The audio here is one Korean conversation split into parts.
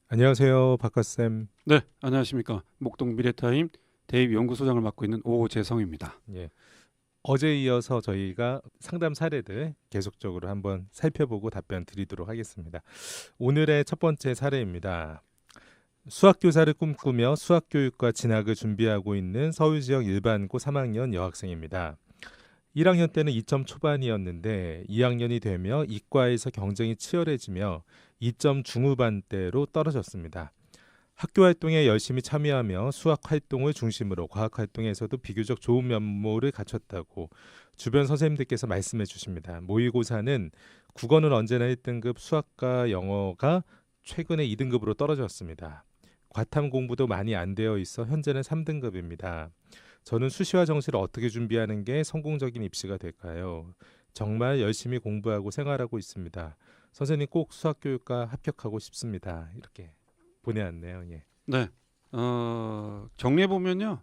안녕하세요, 박카쌤. 네, 안녕하십니까. 목동 미래타임 대입 연구소장을 맡고 있는 오재성입니다. 예. 어제 이어서 저희가 상담 사례들 계속적으로 한번 살펴보고 답변 드리도록 하겠습니다. 오늘의 첫 번째 사례입니다. 수학교사를 꿈꾸며 수학교육과 진학을 준비하고 있는 서울 지역 일반고 3학년 여학생입니다. 1학년 때는 2점 초반이었는데 2학년이 되며 이과에서 경쟁이 치열해지며 2점 중후반대로 떨어졌습니다. 학교 활동에 열심히 참여하며 수학 활동을 중심으로 과학 활동에서도 비교적 좋은 면모를 갖췄다고 주변 선생님들께서 말씀해 주십니다. 모의고사는 국어는 언제나 1등급, 수학과 영어가 최근에 2등급으로 떨어졌습니다. 과탐 공부도 많이 안 되어 있어 현재는 3등급입니다. 저는 수시와 정시를 어떻게 준비하는 게 성공적인 입시가 될까요? 정말 열심히 공부하고 생활하고 있습니다. 선생님 꼭 수학교육과 합격하고 싶습니다. 이렇게 보내왔네요. 예. 네, 정리해 보면요,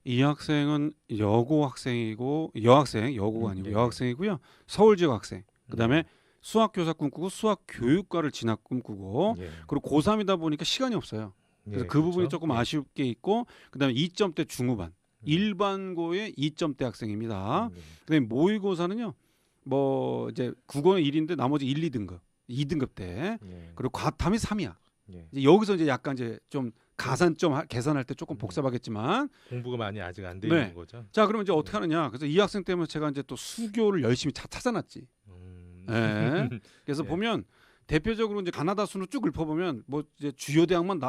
이 학생은 여고 학생이고 여고가 아니고 예, 여학생이고요. 서울 지역 학생. 그다음에 예. 수학 교사 꿈꾸고 수학 교육과를 진학 꿈꾸고 예. 그리고 고3이다 보니까 시간이 없어요. 그래서 예, 그 부분이 그렇죠. 조금 예. 아쉽게 있고 그다음에 2점대 중후반. 일반고의 2점대 학생입니다. 예. 그다음에 모의고사는요. 뭐 이제 국어는 1인데 나머지 1, 2등급. 2등급 때. 예. 그리고 과탐이 3이야. 예. 이제 여기서 이제 약간 이제 좀 가산점 계산할 때 조금 복잡하겠지만, 공부가 많이 아직 안 돼 네. 있는 거죠. 자 그러면 이제 어떻게 하느냐. 그래서 이 학생 때문에 제가 이제 또 수교를 열심히 찾아놨지. 예. 그래서 예. 보면 대표적으로 이제 가나다 순을 쭉 읊어보면 뭐 이제 주요 대학만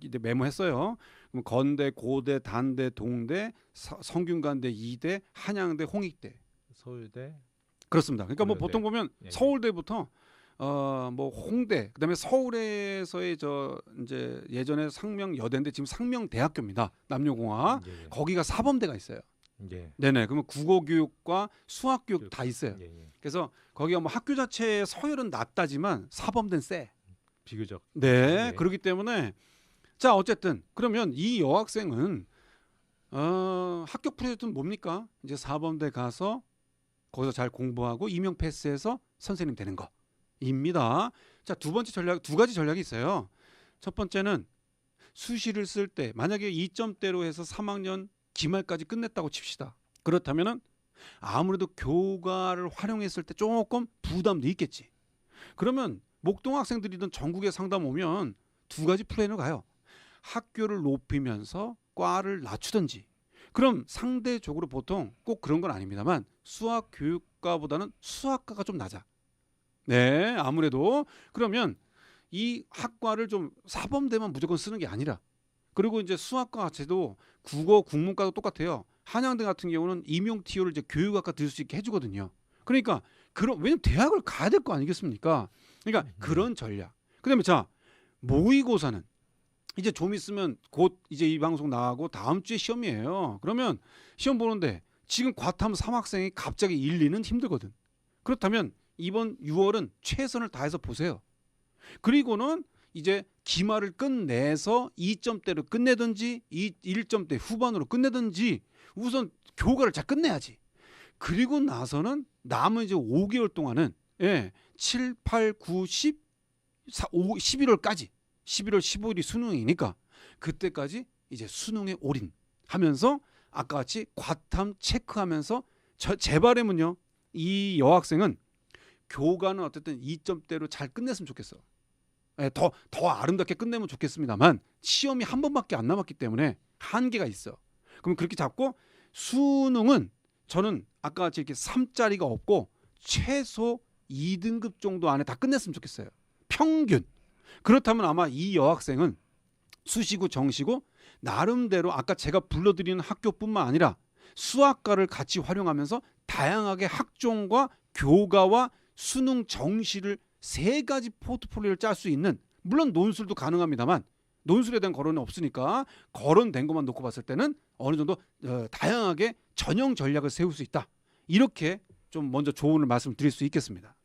이제 메모했어요. 그럼 건대, 고대, 단대, 동대, 성균관대, 이대, 한양대, 홍익대. 서울대. 그렇습니다. 그러니까 뭐 고려대. 보통 보면 예. 서울대부터 뭐 홍대, 그다음에 서울에서의 저 이제 예전에 상명여대인데 지금 상명대학교입니다. 남녀공학. 예. 거기가 사범대가 있어요. 예. 네네. 그러면 국어교육과 수학교육 다 있어요. 예. 예. 그래서 거기가 뭐 학교 자체의 서열은 낮다지만 사범대는 세. 비교적. 네. 예. 그렇기 때문에 자 어쨌든 그러면 이 여학생은 합격 프로젝트는 뭡니까? 이제 사범대 가서 거기서 잘 공부하고 임용 패스해서 선생님 되는 거입니다. 자, 두 가지 전략이 있어요. 첫 번째는 수시를 쓸 때 만약에 2점대로 해서 3학년 기말까지 끝냈다고 칩시다. 그렇다면은 아무래도 교과를 활용했을 때 조금 부담도 있겠지. 그러면 목동 학생들이든 전국에 상담 오면 두 가지 플랜을 가요. 학교를 높이면서 과를 낮추든지. 그럼 상대적으로 보통 꼭 그런 건 아닙니다만 수학 교육과보다는 수학과가 좀 낮아. 네, 아무래도 그러면 이 학과를 좀 사범대만 무조건 쓰는 게 아니라 그리고 이제 수학과 자체도 국어 국문과도 똑같아요. 한양대 같은 경우는 임용 TO를 이제 교육학과 들 수 있게 해주거든요. 그러니까 왜냐면 대학을 가야 될 거 아니겠습니까? 그러니까 그런 전략. 그다음에 자 모의고사는 이제 좀 있으면 곧 이제 이 방송 나가고 다음 주에 시험이에요. 그러면 시험 보는데 지금 과탐 3학생이 갑자기 1, 2는 힘들거든. 그렇다면 이번 6월은 최선을 다해서 보세요. 그리고는 이제 기말을 끝내서 2점대로 끝내든지 1점대 후반으로 끝내든지 우선 교과를 잘 끝내야지. 그리고 나서는 남은 이제 5개월 동안은 7, 8, 9, 10, 11월까지 11월 15일이 수능이니까 그때까지 이제 수능에 올인하면서 아까 같이 과탐 체크하면서 제 바람은요. 이 여학생은 교과는 어쨌든 2점대로 잘 끝냈으면 좋겠어. 더 아름답게 끝내면 좋겠습니다만 시험이 한 번밖에 안 남았기 때문에 한계가 있어. 그럼 그렇게 잡고 수능은 저는 아까 같이 이렇게 3짜리가 없고 최소 2등급 정도 안에 다 끝냈으면 좋겠어요. 평균. 그렇다면 아마 이 여학생은 수시고 정시고 나름대로 아까 제가 불러드리는 학교뿐만 아니라 수학과를 같이 활용하면서 다양하게 학종과 교과와 수능 정시를 세 가지 포트폴리오를 짤 수 있는, 물론 논술도 가능합니다만 논술에 대한 거론은 없으니까 거론된 것만 놓고 봤을 때는 어느 정도 다양하게 전형 전략을 세울 수 있다. 이렇게 좀 먼저 조언을 말씀드릴 수 있겠습니다.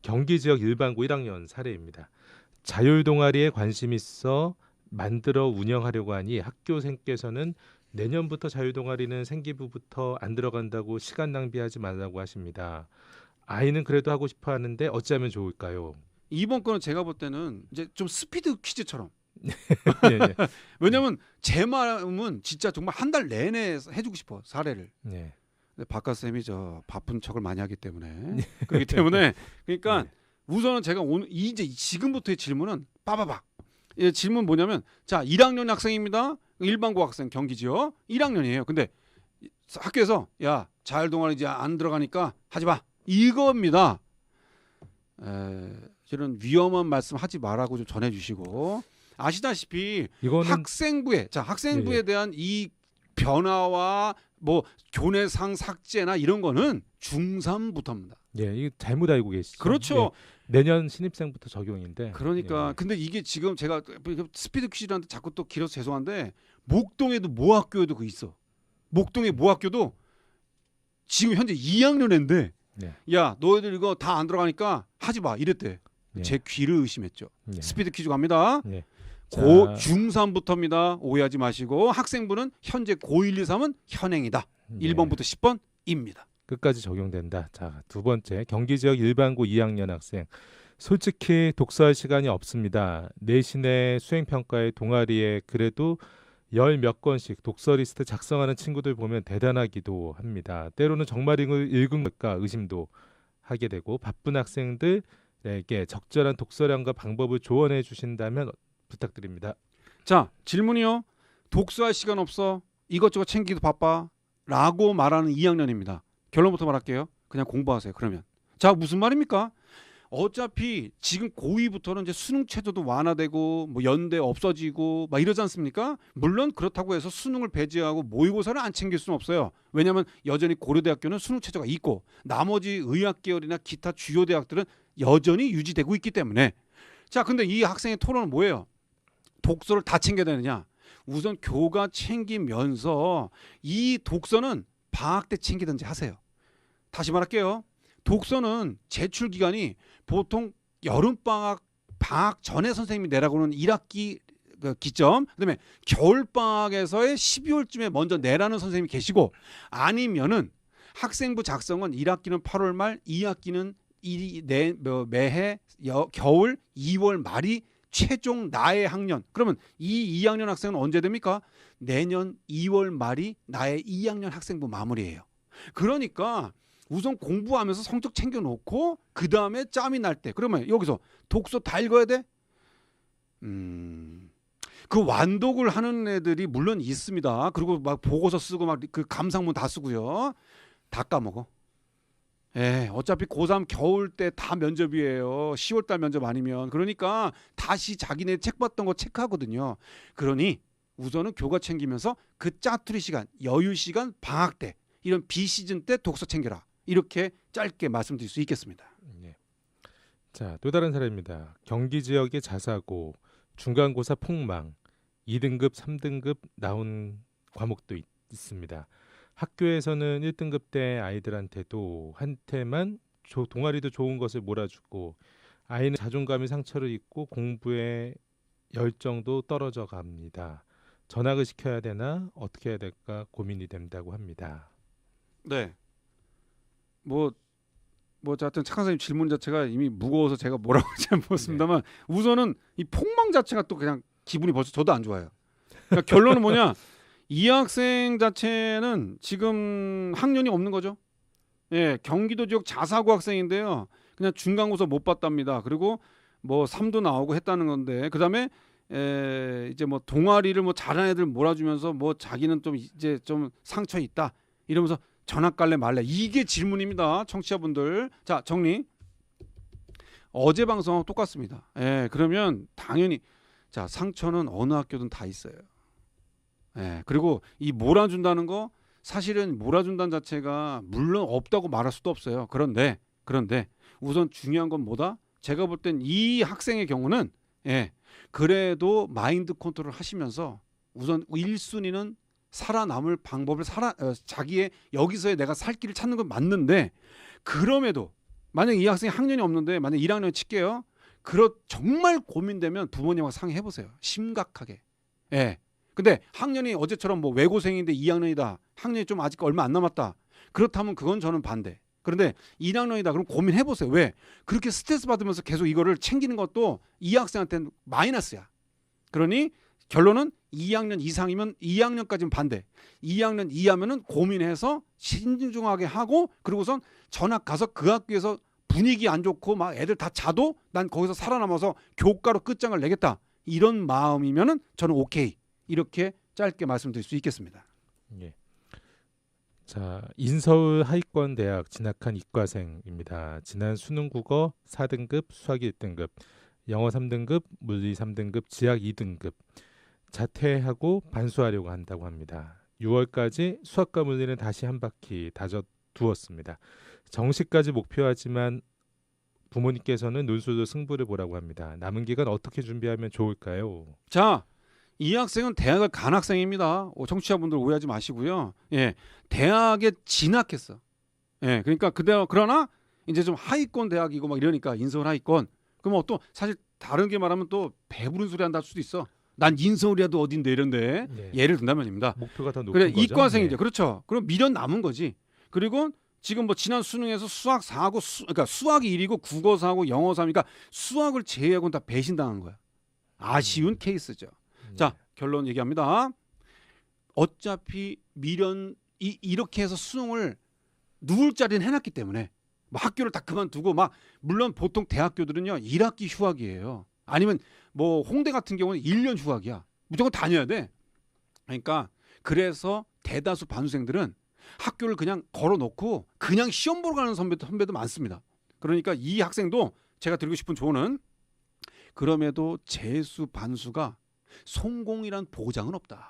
경기 지역 일반고 1학년 사례입니다. 자율 동아리에 관심 있어 만들어 운영하려고 하니 학교생께서는 내년부터 자율 동아리는 생기부부터 안 들어간다고 시간 낭비하지 말라고 하십니다. 아이는 그래도 하고 싶어 하는데 어찌하면 좋을까요? 이번 거는 제가 볼 때는 이제 좀 스피드 퀴즈처럼. 예, 예. 왜냐면 제 마음은 진짜 정말 한 달 내내 해주고 싶어 사례를. 예. 근데 박가 쌤이 저 바쁜 척을 많이 하기 때문에 그렇기 때문에 그러니까 네. 우선은 제가 오늘 이제 지금부터의 질문은 빠바박. 예, 질문 뭐냐면 자 1학년 학생입니다. 일반고 학생 경기지요. 1학년이에요. 근데 학교에서 야 자율동아리 이제 안 들어가니까 하지 마 이겁니다. 이런 위험한 말씀 하지 말라고 좀 전해주시고 아시다시피 이거는 학생부에 예, 예. 대한 이 변화와 뭐 교내상 삭제나 이런 거는 중3부터입니다. 예, 이거 잘못 알고 계시죠? 그렇죠. 예, 내년 신입생부터 적용인데. 그러니까 예. 근데 이게 지금 제가 스피드 퀴즈라는데 자꾸 또 길어서 죄송한데 목동에도 모학교에도 그 있어. 목동의 모학교도 지금 현재 2학년 애인데 네. 야 너희들 이거 다 안 들어가니까 하지 마 이랬대. 예. 제 귀를 의심했죠. 예. 스피드 퀴즈 갑니다. 예. 고 자, 중3부터입니다. 오해하지 마시고 학생부는 현재 고1, 2, 3은 현행이다. 예. 1번부터 10번입니다. 끝까지 적용된다. 자, 두 번째 경기 지역 일반고 2학년 학생. 솔직히 독서할 시간이 없습니다. 내신에 수행 평가에 동아리에 그래도 열 몇 권씩 독서 리스트 작성하는 친구들 보면 대단하기도 합니다. 때로는 정말 읽은 걸까 의심도 하게 되고 바쁜 학생들에게 적절한 독서량과 방법을 조언해 주신다면 부탁드립니다. 자 질문이요. 독서할 시간 없어. 이것저것 챙기기도 바빠. 라고 말하는 2학년입니다. 결론부터 말할게요. 그냥 공부하세요. 그러면 자 무슨 말입니까? 어차피 지금 고2부터는 이제 수능 체제도 완화되고 뭐 연대 없어지고 막 이러지 않습니까? 물론 그렇다고 해서 수능을 배제하고 모의고사를 안 챙길 수는 없어요. 왜냐하면 여전히 고려대학교는 수능 체제가 있고 나머지 의학 계열이나 기타 주요 대학들은 여전히 유지되고 있기 때문에 자 근데 이 학생의 토론은 뭐예요? 독서를 다 챙겨야 되느냐? 우선 교과 챙기면서 이 독서는 방학 때 챙기든지 하세요. 다시 말할게요. 독서는 제출 기간이 보통 여름방학 방학 전에 선생님이 내라고는 1학기 그 기점 그다음에 겨울방학에서의 12월쯤에 먼저 내라는 선생님이 계시고 아니면은 학생부 작성은 1학기는 8월 말 2학기는 매해 겨울 2월 말이 최종 나의 학년. 그러면 이 2학년 학생은 언제 됩니까? 내년 2월 말이 나의 2학년 학생부 마무리예요. 그러니까 우선 공부하면서 성적 챙겨놓고 그 다음에 짬이 날 때 그러면 여기서 독서 다 읽어야 돼? 그 완독을 하는 애들이 물론 있습니다. 그리고 막 보고서 쓰고 막 그 감상문 다 쓰고요. 다 까먹어. 예, 어차피 고3 겨울 때 다 면접이에요. 10월달 면접 아니면. 그러니까 다시 자기네 책 봤던 거 체크하거든요. 그러니 우선은 교과 챙기면서 그 짜투리 시간, 여유 시간, 방학 때 이런 비시즌 때 독서 챙겨라. 이렇게 짧게 말씀드릴 수 있겠습니다. 네. 자, 또 다른 사례입니다. 경기 지역의 자사고, 중간고사 폭망, 2등급, 3등급 나온 과목도 있습니다. 학교에서는 1등급 때 아이들한테도 한테만 동아리도 좋은 것을 몰아주고 아이는 자존감이 상처를 입고 공부에 열정도 떨어져 갑니다. 전학을 시켜야 되나 어떻게 해야 될까 고민이 된다고 합니다. 네. 뭐 하여튼 착한 선생님 질문 자체가 이미 무거워서 제가 뭐라고 하지 않습니다만 우선은 이 폭망 자체가 또 그냥 기분이 벌써 저도 안 좋아요. 그러니까 결론은 뭐냐? 이 학생 자체는 지금 학년이 없는 거죠. 예, 경기도 지역 자사고 학생인데요. 그냥 중간고사 못 봤답니다. 그리고 뭐 3도 나오고 했다는 건데 그다음에 이제 뭐 동아리를 뭐 잘하는 애들 몰아주면서 뭐 자기는 좀 이제 좀 상처 있다 이러면서 전학 갈래 말래 이게 질문입니다. 청취자분들. 자, 정리. 어제 방송하고 똑같습니다. 예, 그러면 당연히 자, 상처는 어느 학교든 다 있어요. 예, 그리고 이 몰아준다는 거 사실은 몰아준다는 자체가 물론 없다고 말할 수도 없어요. 그런데 우선 중요한 건 뭐다? 제가 볼 땐 이 학생의 경우는 그래도 마인드 컨트롤 하시면서 우선 1순위는 살아남을 방법을 자기의 여기서의 내가 살 길을 찾는 건 맞는데 그럼에도 만약 이 학생이 학년이 없는데 만약 1학년 칠게요. 정말 고민되면 부모님하고 상의해 보세요. 심각하게. 근데 학년이 어제처럼 뭐 외고생인데 2학년이다. 학년이 좀 아직 얼마 안 남았다. 그렇다면 그건 저는 반대. 그런데 1학년이다. 그럼 고민해 보세요. 왜? 그렇게 스트레스 받으면서 계속 이거를 챙기는 것도 이 학생한테는 마이너스야. 그러니 결론은 2학년 이상이면 2학년까지는 반대. 2학년 이하면은 고민해서 신중하게 하고 그리고선 전학 가서 그 학교에서 분위기 안 좋고 막 애들 다 자도 난 거기서 살아남아서 교과로 끝장을 내겠다. 이런 마음이면은 저는 오케이. 이렇게 짧게 말씀드릴 수 있겠습니다. 예. 자, 인서울 하위권 대학 진학한 이과생입니다. 지난 수능 국어 4등급, 수학 1등급, 영어 3등급, 물리 3등급, 지학 2등급 자퇴하고 반수하려고 한다고 합니다. 6월까지 수학과 물리는 다시 한 바퀴 다져 두었습니다. 정시까지 목표하지만 부모님께서는 논술로 승부를 보라고 합니다. 남은 기간 어떻게 준비하면 좋을까요? 자, 이 학생은 대학을 간 학생입니다. 청취자분들 오해하지 마시고요. 예, 대학에 진학했어. 예, 그러니까 그러나 이제 좀 하위권 대학이고 막 이러니까 인서울 하위권. 그럼 또 사실 다른 게 말하면 또 배부른 소리 한다 할 수도 있어. 난 인서울이라도 어딘데 이런데 네. 예를 든다면입니다. 목표가 더 높은 그래 거죠. 이과생이죠. 네. 그렇죠. 그럼 미련 남은 거지. 그리고 지금 뭐 지난 수능에서 수학 4하고 그러니까 수학이 1이고 국어 4하고 영어 3이니까 수학을 제외하고는 다 배신당한 거야. 아쉬운 케이스죠. 자, 결론 얘기합니다. 어차피 미련 이렇게 해서 수능을 누울 자리는 해놨기 때문에 뭐 학교를 다 그만두고 막 물론 보통 대학교들은요 1학기 휴학이에요. 아니면 뭐 홍대 같은 경우는 1년 휴학이야. 무조건 다녀야 돼. 그러니까 그래서 대다수 반수생들은 학교를 그냥 걸어놓고 그냥 시험 보러 가는 선배도 많습니다. 그러니까 이 학생도 제가 드리고 싶은 조언은 그럼에도 재수 반수가 성공이란 보장은 없다.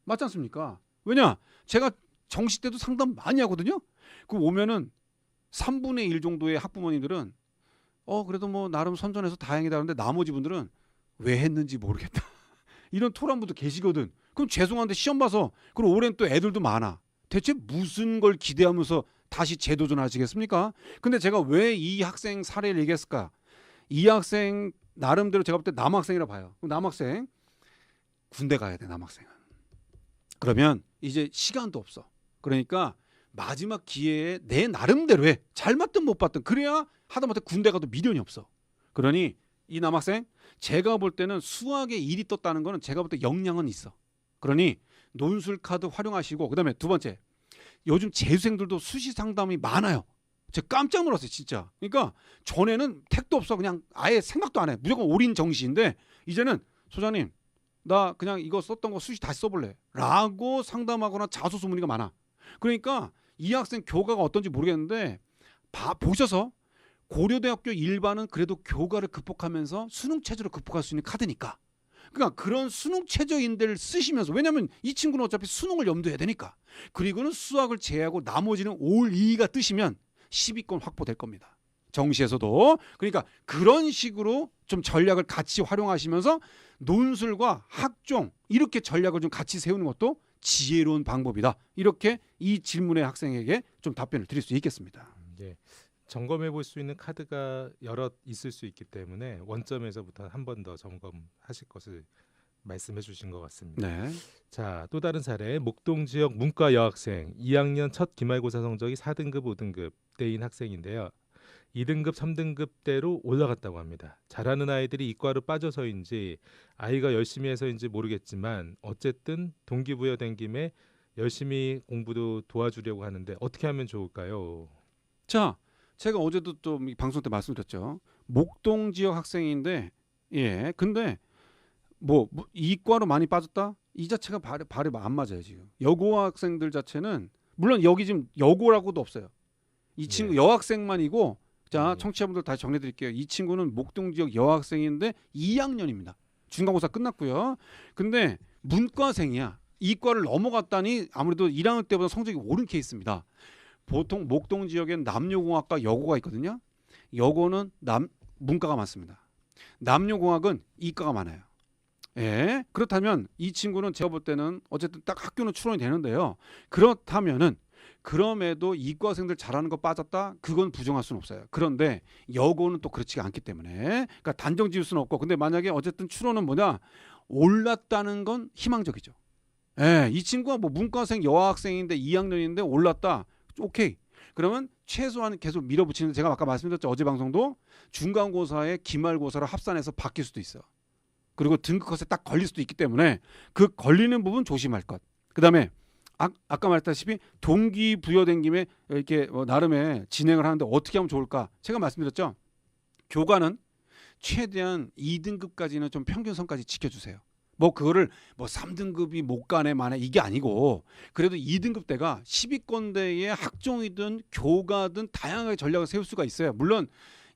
맞지 않습니까? 왜냐? 제가 정시 때도 상담 많이 하거든요. 그 오면은 3분의 1 정도의 학부모님들은 그래도 뭐 나름 선전해서 다행이다 하는데 나머지 분들은 왜 했는지 모르겠다. 이런 토론분도 계시거든. 그럼 죄송한데 시험 봐서 그럼 올해는 또 애들도 많아. 대체 무슨 걸 기대하면서 다시 재도전하시겠습니까? 근데 제가 왜 이 학생 사례를 얘기했을까? 이 학생 나름대로 제가 볼 때 남학생이라 봐요. 남학생 군대 가야 돼. 남학생은. 그러면 이제 시간도 없어. 그러니까 마지막 기회에 내 나름대로 해. 잘 맞든 못 봤든 그래야 하다못해 군대 가도 미련이 없어. 그러니 이 남학생 제가 볼 때는 수학에 1이 떴다는 거는 제가 볼 때 역량은 있어. 그러니 논술 카드 활용하시고 그다음에 두 번째 요즘 재수생들도 수시 상담이 많아요. 제가 깜짝 놀랐어요 진짜. 그러니까 전에는 택도 없어 그냥 아예 생각도 안 해. 무조건 올인 정시인데 이제는 소장님 나 그냥 이거 썼던 거 수시 다시 써볼래 라고 상담하거나 자소서문의가 많아. 그러니까 이 학생 교과가 어떤지 모르겠는데 보셔서 고려대학교 일반은 그래도 교과를 극복하면서 수능 체제로 극복할 수 있는 카드니까 그러니까 그런 수능 최저인들을 쓰시면서 왜냐하면 이 친구는 어차피 수능을 염두해야 되니까 그리고는 수학을 제외하고 나머지는 올 2가 뜨시면 10위권 확보될 겁니다. 정시에서도. 그러니까 그런 식으로 좀 전략을 같이 활용하시면서 논술과 학종 이렇게 전략을 좀 같이 세우는 것도 지혜로운 방법이다. 이렇게 이 질문의 학생에게 좀 답변을 드릴 수 있겠습니다. 예. 점검해 볼 수 있는 카드가 여러 있을 수 있기 때문에 원점에서부터 한 번 더 점검하실 것을 말씀해 주신 것 같습니다. 네. 자, 또 다른 사례. 목동 지역 문과 여학생 2학년 첫 기말고사 성적이 4등급, 5등급 대인 학생인데요. 2등급, 3등급대로 올라갔다고 합니다. 잘하는 아이들이 이과로 빠져서인지 아이가 열심히 해서인지 모르겠지만 어쨌든 동기부여된 김에 열심히 공부도 도와주려고 하는데 어떻게 하면 좋을까요? 자, 제가 어제도 좀 방송 때 말씀드렸죠. 목동 지역 학생인데, 예, 근데 뭐 이과로 많이 빠졌다? 이 자체가 발이 안 맞아요 지금. 여고 학생들 자체는 물론 여기 지금 여고라고도 없어요. 이 친구 여학생만이고, 자 청취자분들 다시 정리해드릴게요. 이 친구는 목동 지역 여학생인데 2학년입니다. 중간고사 끝났고요. 근데 문과생이야. 이과를 넘어갔다니 아무래도 1학년 때보다 성적이 오른 케이스입니다. 보통 목동 지역엔 남녀공학과 여고가 있거든요. 여고는 문과가 많습니다. 남녀공학은 이과가 많아요. 예, 그렇다면 이 친구는 제가 볼 때는 어쨌든 딱 학교는 추론이 되는데요. 그렇다면은 그럼에도 이과생들 잘하는 거 빠졌다? 그건 부정할 수는 없어요. 그런데 여고는 또 그렇지가 않기 때문에 그러니까 단정 지을 수는 없고 근데 만약에 어쨌든 추론은 뭐냐? 올랐다는 건 희망적이죠. 예, 이 친구가 뭐 문과생 여학생인데 2학년인데 올랐다. 오케이. 그러면 최소한 계속 밀어붙이는데 제가 아까 말씀드렸죠. 어제 방송도 중간고사에 기말고사로 합산해서 바뀔 수도 있어. 그리고 등급컷에 딱 걸릴 수도 있기 때문에 그 걸리는 부분 조심할 것. 그다음에 아까 말했다시피 동기부여된 김에 이렇게 나름의 진행을 하는데 어떻게 하면 좋을까? 제가 말씀드렸죠. 교과는 최대한 2등급까지는 좀 평균선까지 지켜주세요. 뭐 그거를 뭐 3등급이 못 가네 마네 이게 아니고 그래도 2등급대가 10위권대의 학종이든 교과든 다양하게 전략을 세울 수가 있어요. 물론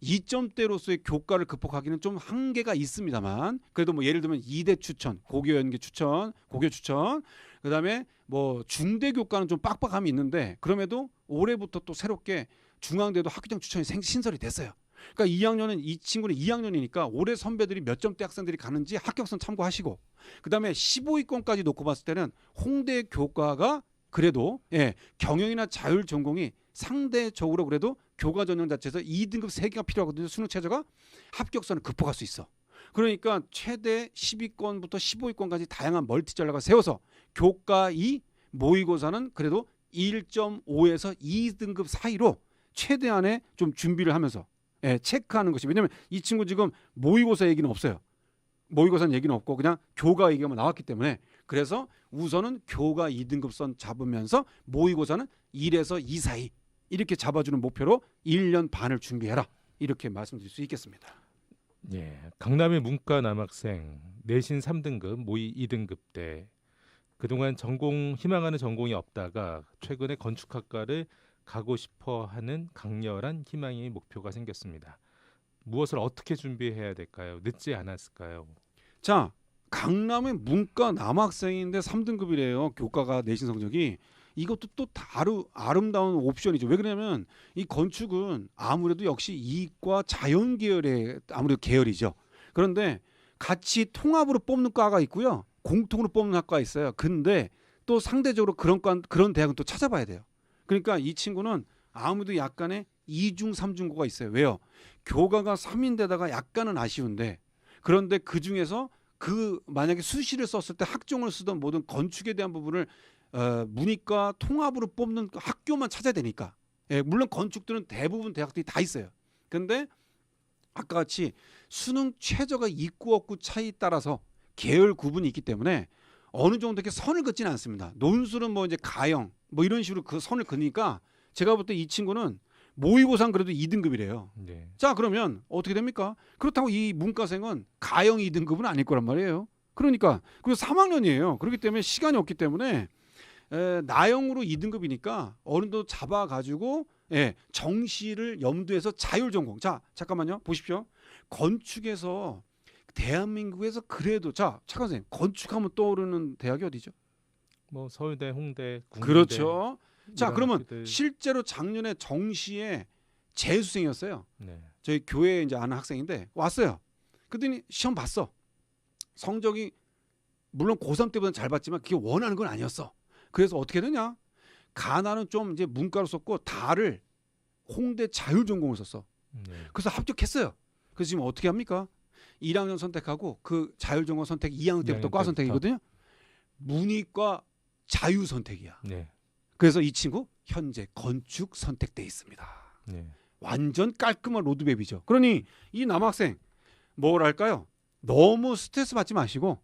2점대로서의 교과를 극복하기는 좀 한계가 있습니다만 그래도 뭐 예를 들면 2대 추천, 고교 연계 추천, 고교 추천 그다음에 뭐 중대 교과는 좀 빡빡함이 있는데 그럼에도 올해부터 또 새롭게 중앙대도 학교장 추천이 신설이 됐어요. 그러니까 2학년은 이 친구는 2학년이니까 올해 선배들이 몇 점대 학생들이 가는지 합격선 참고하시고 그다음에 15위권까지 놓고 봤을 때는 홍대 교과가 그래도 경영이나 자율 전공이 상대적으로 그래도 교과 전형 자체에서 2등급 3개가 필요하거든요. 수능 최저가 합격선을 극복할 수 있어. 그러니까 최대 10위권부터 15위권까지 다양한 멀티 전략을 세워서 교과 2 모의고사는 그래도 1.5에서 2등급 사이로 최대한의 좀 준비를 하면서 체크하는 것이 왜냐하면 이 친구 지금 모의고사 얘기는 없어요. 모의고사는 얘기는 없고 그냥 교과 얘기가 나왔기 때문에 그래서 우선은 교과 2등급선 잡으면서 모의고사는 1에서 2 사이 이렇게 잡아주는 목표로 1년 반을 준비해라 이렇게 말씀드릴 수 있겠습니다. 예, 강남의 문과 남학생 내신 3등급 모의 2등급 때 그동안 전공 희망하는 전공이 없다가 최근에 건축학과를 가고 싶어하는 강렬한 희망의 목표가 생겼습니다. 무엇을 어떻게 준비해야 될까요? 늦지 않았을까요? 자, 강남의 문과 남학생인데 3등급이래요. 교과가 내신 성적이. 이것도 또 다른 아름다운 옵션이죠. 왜 그러냐면 이 건축은 아무래도 역시 이과 자연 계열의 아무래도 계열이죠. 그런데 같이 통합으로 뽑는 과가 있고요. 공통으로 뽑는 학과가 있어요. 근데 또 상대적으로 그런 대학은 또 찾아봐야 돼요. 그러니까 이 친구는 아무래도 약간의 2중 3중고가 있어요. 왜요? 교과가 3인데다가 약간은 아쉬운데 그런데 그중에서 만약에 수시를 썼을 때 학종을 쓰던 모든 건축에 대한 부분을 문이과 통합으로 뽑는 학교만 찾아야 되니까 물론 건축들은 대부분 대학들이 다 있어요. 근데 아까 같이 수능 최저가 있고 없고 차이 따라서 계열 구분이 있기 때문에 어느 정도 이렇게 선을 긋지는 않습니다. 논술은 뭐 이제 가형 뭐 이런 식으로 그 선을 그으니까 제가 볼 때 이 친구는 모의고사는 그래도 2등급이래요. 네. 자 그러면 어떻게 됩니까? 그렇다고 이 문과생은 가형 2등급은 아닐 거란 말이에요. 그러니까 그리고 3학년이에요. 그렇기 때문에 시간이 없기 때문에 나형으로 2등급이니까 어느 정도 잡아가지고 정시를 염두에서 자율전공. 자 잠깐만요. 보십시오. 건축에서 대한민국에서 그래도 잠깐 선생님 건축하면 떠오르는 대학이 어디죠? 뭐 서울대, 홍대, 국민대. 그렇죠. 자 이런 그러면 학교들. 실제로 작년에 정시에 재수생이었어요. 네. 저희 교회에 이제 아는 학생인데 왔어요. 그랬더니 시험 봤어. 성적이 물론 고3 때보다는 잘 봤지만 그게 원하는 건 아니었어. 그래서 어떻게 되냐? 가나는 좀 이제 문과로 썼고 다를 홍대 자율전공을 썼어. 네. 그래서 합격했어요. 그래서 지금 어떻게 합니까? 1학년 선택하고 그 자율전공 선택 2학년 때부터 2학년 과 때부터. 선택이거든요. 문이과 자유 선택이야. 네. 그래서 이 친구 현재 건축 선택돼 있습니다. 네. 완전 깔끔한 로드맵이죠. 그러니 이 남학생 뭐랄까요? 너무 스트레스 받지 마시고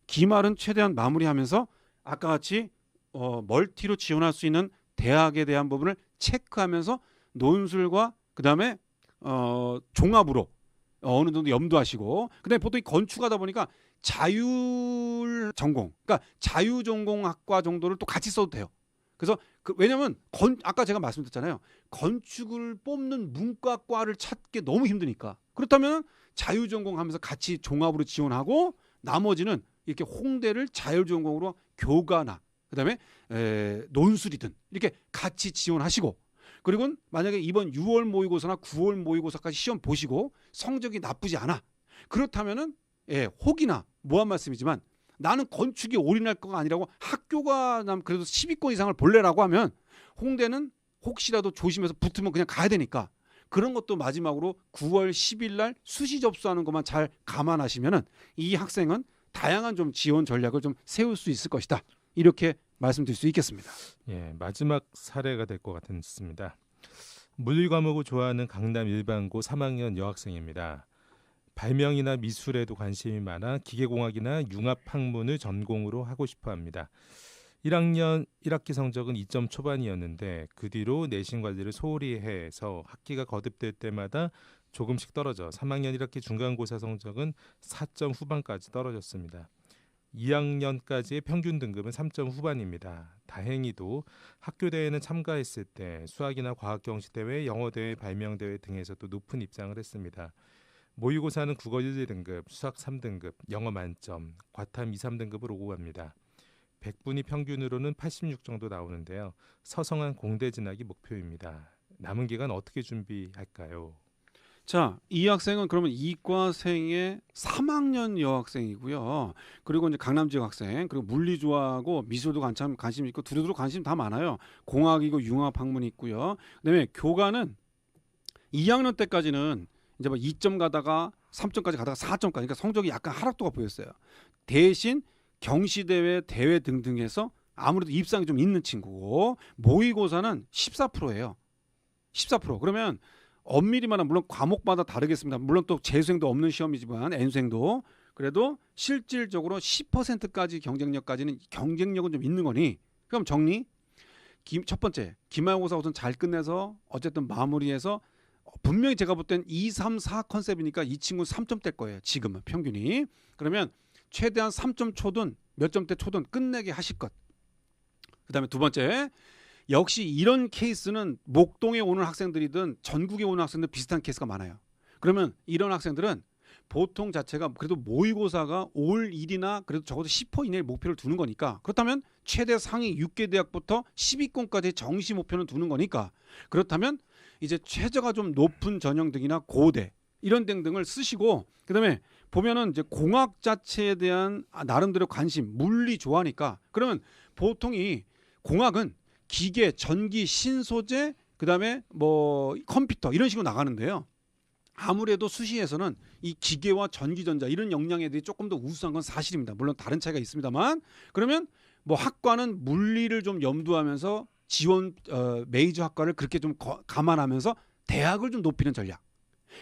기말은 최대한 마무리하면서 아까 같이 멀티로 지원할 수 있는 대학에 대한 부분을 체크하면서 논술과 그다음에 종합으로 어느 정도 염두하시고 그다음에 보통 건축하다 보니까 자율 전공 그러니까 자유전공학과 정도를 또 같이 써도 돼요. 그래서 왜냐하면 아까 제가 말씀드렸잖아요. 건축을 뽑는 문과과를 찾기 너무 힘드니까 그렇다면 자유전공하면서 같이 종합으로 지원하고 나머지는 이렇게 홍대를 자율전공으로 교과나 그다음에 논술이든 이렇게 같이 지원하시고 그리고 만약에 이번 6월 모의고사나 9월 모의고사까지 시험 보시고 성적이 나쁘지 않아 그렇다면은 혹이나 뭐한 말씀이지만 나는 건축에 올인할 거가 아니라고 학교가 난 그래도 10위권 이상을 볼래라고 하면 홍대는 혹시라도 조심해서 붙으면 그냥 가야 되니까 그런 것도 마지막으로 9월 10일 날 수시 접수하는 것만 잘 감안하시면은 이 학생은 다양한 좀 지원 전략을 좀 세울 수 있을 것이다. 이렇게 말씀드릴 수 있겠습니다. 예, 마지막 사례가 될 것 같습니다. 물리 과목을 좋아하는 강남 일반고 3학년 여학생입니다. 발명이나 미술에도 관심이 많아 기계공학이나 융합학문을 전공으로 하고 싶어 합니다. 1학년 1학기 성적은 2점 초반이었는데 그 뒤로 내신 관리를 소홀히 해서 학기가 거듭될 때마다 조금씩 떨어져 3학년 1학기 중간고사 성적은 4점 후반까지 떨어졌습니다. 2학년까지의 평균 등급은 3점 후반입니다. 다행히도 학교 대회는 참가했을 때 수학이나 과학경시대회, 영어대회, 발명대회 등에서도 높은 입상을 했습니다. 모의고사는 국어 1, 2등급, 수학 3등급, 영어 만점, 과탐 2, 3등급을 오고 갑니다. 100분위 평균으로는 86 정도 나오는데요. 서성한 공대 진학이 목표입니다. 남은 기간 어떻게 준비할까요? 자, 이 학생은 그러면 이과생의 3학년 여학생이고요. 그리고 이제 강남 지역 학생, 그리고 물리 좋아하고 미술도 관심 있고 두루두루 관심 다 많아요. 공학이고 융합 학문이 있고요. 그다음에 교과는 2학년 때까지는 이제 뭐 2점 가다가 3점까지 가다가 4점까지, 그러니까 성적이 약간 하락도가 보였어요. 대신 경시대회, 대회 등등해서 아무래도 입상이 좀 있는 친구고, 모의고사는 14%예요. 14%. 그러면 엄밀히만 하면 물론 과목마다 다르겠습니다. 물론 또 재수생도 없는 시험이지만 N수생도 그래도 실질적으로 10%까지 경쟁력까지는 경쟁력은 좀 있는 거니. 그럼 정리. 첫 번째, 기말고사 우선 잘 끝내서 어쨌든 마무리해서 분명히 제가 볼 땐 2, 3, 4 컨셉이니까 이 친구는 3점대일 거예요. 지금은 평균이. 그러면 최대한 3점 초든 몇 점대 초든 끝내게 하실 것. 그다음에 두 번째, 역시 이런 케이스는 목동에 오는 학생들이든 전국에 오는 학생들 비슷한 케이스가 많아요. 그러면 이런 학생들은 보통 자체가 그래도 모의고사가 올 1이나 그래도 적어도 10% 이내의 목표를 두는 거니까, 그렇다면 최대 상위 6개 대학부터 10위권까지 정시 목표는 두는 거니까, 그렇다면 이제 최저가 좀 높은 전형 등이나 고대 이런 등등을 쓰시고, 그다음에 보면은 이제 공학 자체에 대한 나름대로 관심, 물리 좋아하니까, 그러면 보통 이 공학은 기계, 전기, 신소재, 그다음에 뭐 컴퓨터 이런 식으로 나가는데요. 아무래도 수시에서는 이 기계와 전기전자 이런 역량 애들이 조금 더 우수한 건 사실입니다. 물론 다른 차이가 있습니다만, 그러면 뭐 학과는 물리를 좀 염두하면서 지원 메이저 학과를 그렇게 좀 감안하면서 대학을 좀 높이는 전략.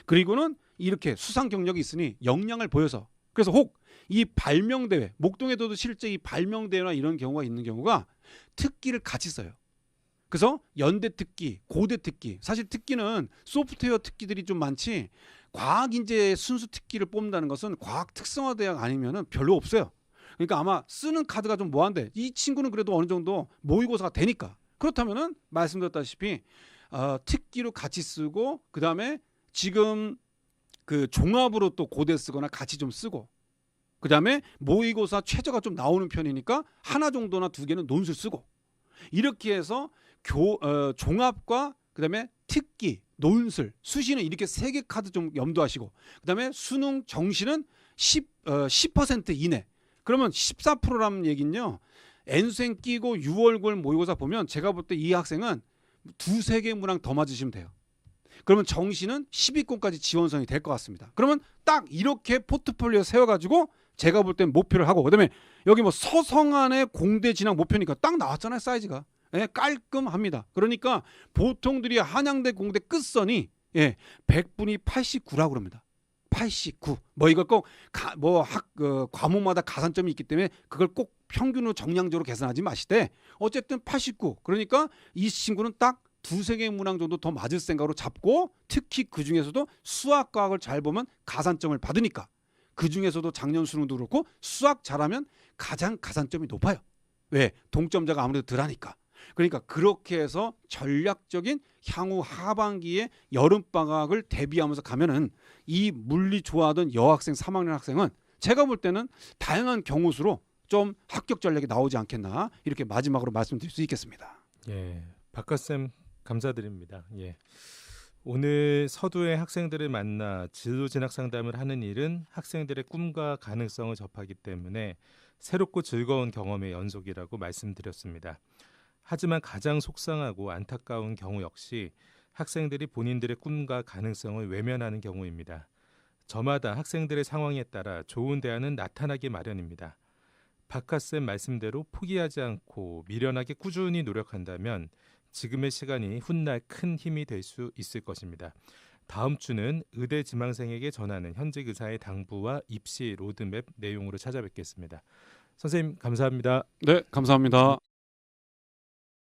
그리고는 이렇게 수상 경력이 있으니 역량을 보여서, 그래서 혹 이 발명대회, 목동에도 실제 이 발명대회나 이런 경우가 있는 경우가 특기를 같이 써요. 그래서 연대 특기, 고대 특기, 사실 특기는 소프트웨어 특기들이 좀 많지, 과학 인재 순수 특기를 뽑는다는 것은 과학 특성화 대학 아니면은 별로 없어요. 그러니까 아마 쓰는 카드가 좀 뭐한데, 이 친구는 그래도 어느 정도 모의고사가 되니까, 그렇다면은 말씀드렸다시피 특기로 같이 쓰고, 그 다음에 지금 그 종합으로 또 고대 쓰거나 같이 좀 쓰고, 그 다음에 모의고사 최저가 좀 나오는 편이니까 하나 정도나 두 개는 논술 쓰고, 이렇게 해서 종합과 그다음에 특기, 논술, 수시는 이렇게 세 개 카드 좀 염두하시고, 그다음에 수능, 정시는 10% 이내. 그러면 14%라는 얘긴요. N수생 끼고 6월골 모의고사 보면 제가 볼 때 이 학생은 두세 개 문항 더 맞으시면 돼요. 그러면 정시는 10위권까지 지원선이 될 것 같습니다. 그러면 딱 이렇게 포트폴리오 세워가지고 제가 볼 땐 목표를 하고, 그다음에 여기 뭐 서성안의 공대 진학 목표니까 딱 나왔잖아요, 사이즈가. 예, 깔끔합니다. 그러니까 보통들이 한양대 공대 끝선이 100분이 89라고 그럽니다. 89. 뭐 이걸 꼭 과목마다 가산점이 있기 때문에 그걸 꼭 평균으로 정량적으로 계산하지 마시되, 어쨌든 89. 그러니까 이 친구는 딱 두세 개 문항 정도 더 맞을 생각으로 잡고, 특히 그 중에서도 수학 과학을 잘 보면 가산점을 받으니까, 그 중에서도 작년 수능도 그렇고 수학 잘하면 가장 가산점이 높아요. 왜? 동점자가 아무래도 덜하니까. 그러니까 그렇게 해서 전략적인 향후 하반기에 여름방학을 대비하면서 가면은 이 물리 좋아하던 여학생 3학년 학생은 제가 볼 때는 다양한 경우 수로 좀 합격 전략이 나오지 않겠나, 이렇게 마지막으로 말씀드릴 수 있겠습니다. 예, 박가쌤 감사드립니다. 예. 오늘 서두에 학생들을 만나 진로 진학 상담을 하는 일은 학생들의 꿈과 가능성을 접하기 때문에 새롭고 즐거운 경험의 연속이라고 말씀드렸습니다. 하지만 가장 속상하고 안타까운 경우 역시 학생들이 본인들의 꿈과 가능성을 외면하는 경우입니다. 저마다 학생들의 상황에 따라 좋은 대안은 나타나기 마련입니다. 박하쌤 말씀대로 포기하지 않고 미련하게 꾸준히 노력한다면 지금의 시간이 훗날 큰 힘이 될 수 있을 것입니다. 다음 주는 의대 지망생에게 전하는 현직 의사의 당부와 입시 로드맵 내용으로 찾아뵙겠습니다. 선생님 감사합니다. 네, 감사합니다.